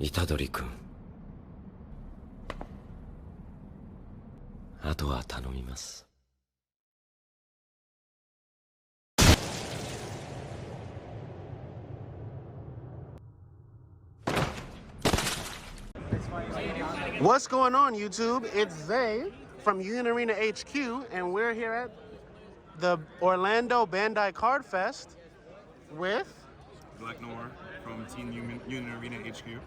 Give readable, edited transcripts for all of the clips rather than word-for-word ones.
虎杖君、あとは頼みます。What's going on, YouTube? It's Zay from Arena HQ, and we're here at the Orlando Bandai Card Fest with Black Noir from Team Arena HQ.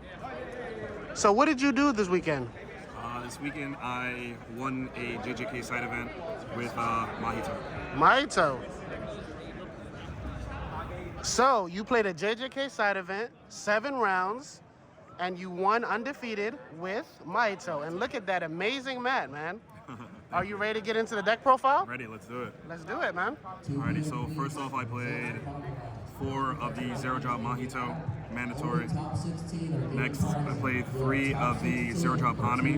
So what did you do this weekend? This weekend I won a JJK side event with Mahito. Mahito. So you played a JJK side event, 7 rounds, and you won undefeated with Mahito. And look at that amazing mat, man. Are you ready to get into the deck profile? Ready, let's do it. Let's do it, man. Alrighty, so first off I played 4 of the 0-drop Mahito, mandatory. Next, I played 3 of the 0-drop Hanami.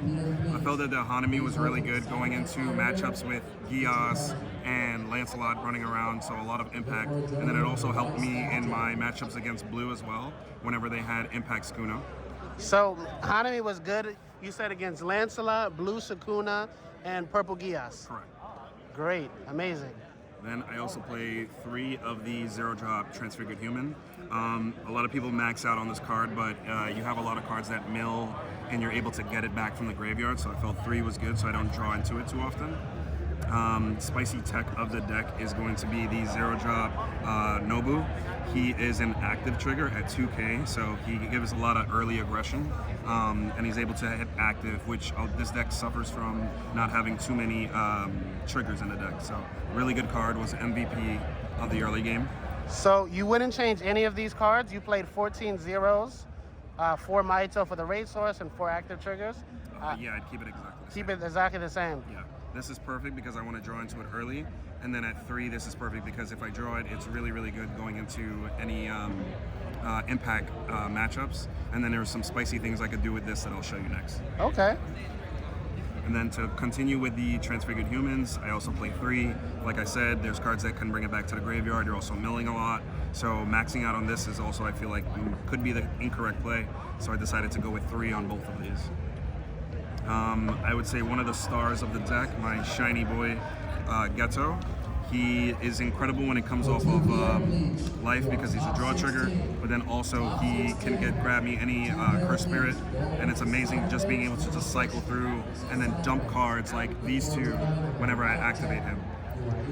I felt that the Hanami was really good going into matchups with Gias and Lancelot running around, so a lot of impact. And then it also helped me in my matchups against Blue as well, whenever they had impact Sukuna. So Hanami was good, you said, against Lancelot, Blue Sukuna, and Purple Gias. Correct. Great, amazing. Then I also played 3 of the 0-drop Transfigured Human. A lot of people max out on this card, but you have a lot of cards that mill and you're able to get it back from the graveyard, so I felt 3 was good so I don't draw into it too often. Spicy tech of the deck is going to be the 0-drop Nobu. He is an active trigger at 2k, so he gives a lot of early aggression, and he's able to hit active, which this deck suffers from not having too many triggers in the deck. So really good card, was MVP of the early game. So you wouldn't change any of these cards? You played 14 zeros, 4 Mahito for the raid source and 4 active triggers? Yeah, I'd keep it exactly the same. Keep it exactly the same? Yeah. This is perfect because I want to draw into it early, and then at 3 this is perfect because if I draw it, it's really, really good going into any impact matchups. And then there's some spicy things I could do with this that I'll show you next. Okay. And then to continue with the Transfigured Humans, I also play 3. Like I said, there's cards that can bring it back to the graveyard. You're also milling a lot. So maxing out on this is also, I feel like, could be the incorrect play. So I decided to go with 3 on both of these. I would say one of the stars of the deck, my shiny boy, Ghetto. He is incredible when it comes off of life because he's a draw trigger, but then also he can grab me any Curse Spirit, and it's amazing just being able to just cycle through and then dump cards like these 2 whenever I activate him.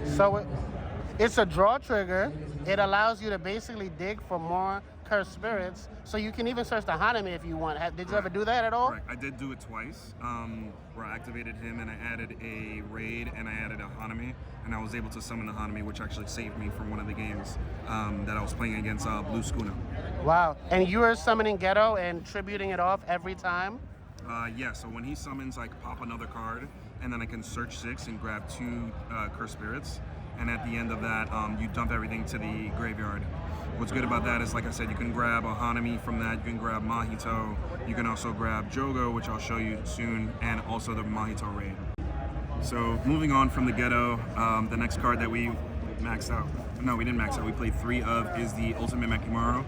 So it's a draw trigger. It allows you to basically dig for more Cursed Spirits, so you can even search the Hanami if you want. Did you ever do that at all? Correct. I did do it twice, where I activated him and I added a raid and I added a Hanami, and I was able to summon the Hanami, which actually saved me from one of the games that I was playing against Blue Sukuna. Wow. And you were summoning Ghetto and tributing it off every time? Yeah, so when he summons, I pop another card, and then I can search 6 and grab 2 Cursed Spirits, and at the end of that, you dump everything to the graveyard. What's good about that is, like I said, you can grab a Hanami from that, you can grab Mahito, you can also grab Jogo, which I'll show you soon, and also the Mahito raid. So moving on from the Ghetto, the next card that we maxed out, no, we didn't max out, we played 3 of, is the Ultimate Makimaru.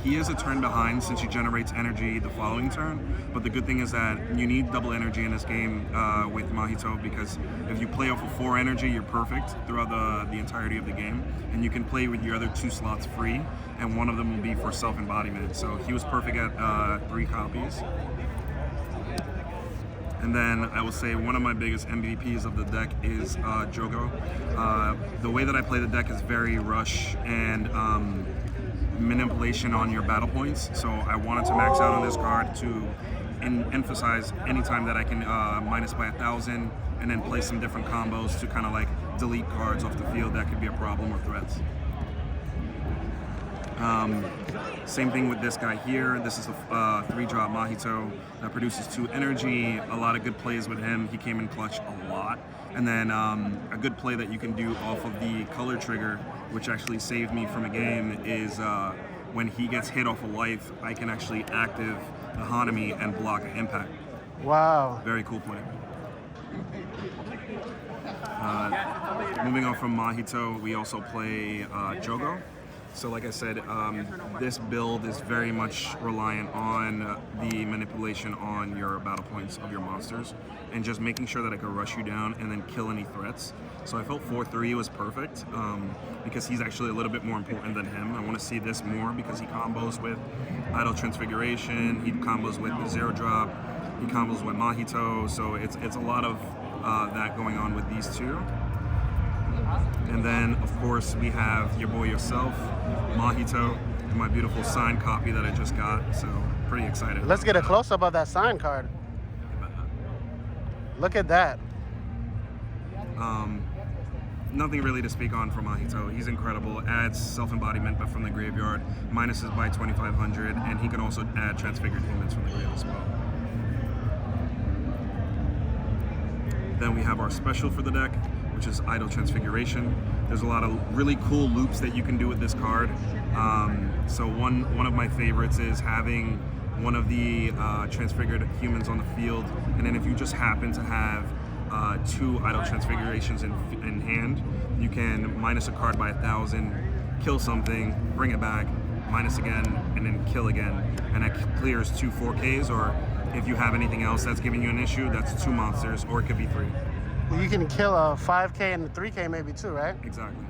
He is a turn behind since he generates energy the following turn, but the good thing is that you need double energy in this game with Mahito, because if you play off of 4 energy, you're perfect throughout the entirety of the game, and you can play with your other 2 slots free, and one of them will be for self-embodiment. So he was perfect at 3 copies. And then I will say one of my biggest MVPs of the deck is Jogo. The way that I play the deck is very rush and manipulation on your battle points, so I wanted to max out on this card to emphasize anytime that I can minus by 1,000 and then play some different combos to kind of like delete cards off the field that could be a problem or threats. Same thing with this guy here. This is a 3-drop Mahito that produces 2 energy. A lot of good plays with him. He came in clutch a lot. And then a good play that you can do off of the color trigger, which actually saved me from a game, is when he gets hit off a life, I can actually active the Hanami and block an impact. Wow. Very cool play. Moving on from Mahito, we also play Jogo. So like I said, this build is very much reliant on the manipulation on your battle points of your monsters and just making sure that I could rush you down and then kill any threats. So I felt 4-3 was perfect because he's actually a little bit more important than him. I want to see this more because he combos with Idle Transfiguration, he combos with the Zero Drop, he combos with Mahito, so it's a lot of that going on with these two. And then, of course, we have your boy yourself, Mahito, and my beautiful signed copy that I just got. So, pretty excited. Let's get a close-up of that sign card. Look at that. Nothing really to speak on for Mahito. He's incredible. Adds self-embodiment, but from the graveyard. Minuses by 2,500, and he can also add transfigured humans from the grave as well. Then we have our special for the deck, which is Idle Transfiguration. There's a lot of really cool loops that you can do with this card. So one of my favorites is having one of the transfigured humans on the field, and then if you just happen to have 2 Idle Transfigurations in hand, you can minus a card by 1,000, kill something, bring it back, minus again, and then kill again, and that clears 2 4Ks, or if you have anything else that's giving you an issue, that's 2 monsters, or it could be 3. You can kill a 5K and a 3K maybe too, right? Exactly.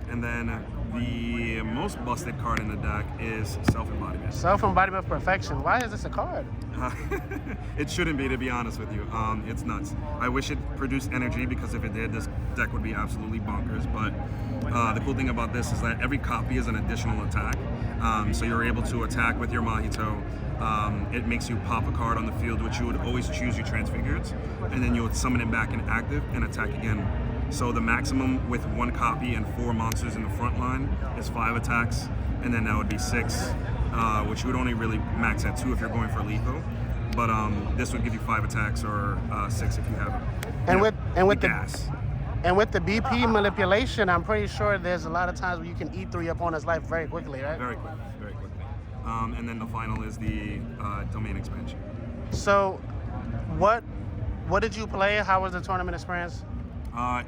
And then the most busted card in the deck is Self-Embodiment. Self-embodiment perfection. Why is this a card? It shouldn't be, to be honest with you. It's nuts. I wish it produced energy, because if it did, this deck would be absolutely bonkers. But the cool thing about this is that every copy is an additional attack. So you're able to attack with your Mahito. It makes you pop a card on the field, which you would always choose your Transfigured, and then you would summon it back in active and attack again. So the maximum with 1 copy and 4 monsters in the front line is 5 attacks, and then that would be 6, which you would only really max at 2 if you're going for lethal. But this would give you 5 attacks, or 6 if you have with gas. And with the BP manipulation, I'm pretty sure there's a lot of times where you can eat through your opponent's life very quickly, right? Very quickly, very quickly. And then the final is the domain expansion. So, what did you play? How was the tournament experience?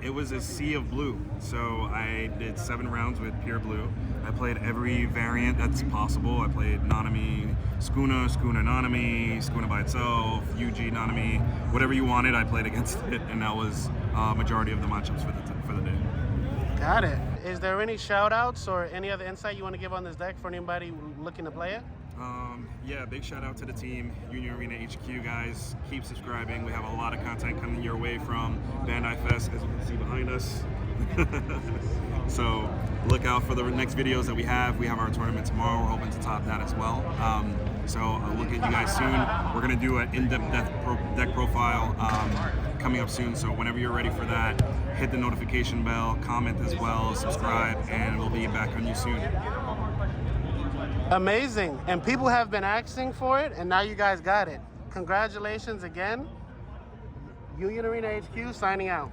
It was a sea of blue. So I did 7 rounds with pure blue. I played every variant that's possible. I played Nanami, Skuna Nanami, Skuna by itself, UG Nanami, whatever you wanted, I played against it, and that was majority of the matchups for the day. Got it. Is there any shout outs or any other insight you want to give on this deck for anybody looking to play it? Yeah, big shout out to the team, Union Arena HQ guys. Keep subscribing. We have a lot of content coming your way from Bandai Fest, as you can see behind us. So look out for the next videos that we have. We have our tournament tomorrow. We're hoping to top that as well. So I'll look at you guys soon. We're going to do an in-depth deck profile coming up soon. So whenever you're ready for that, hit the notification bell, comment as well, subscribe, and we'll be back on you soon. Amazing. And people have been asking for it, and now you guys got it. Congratulations again. Union Arena HQ signing out.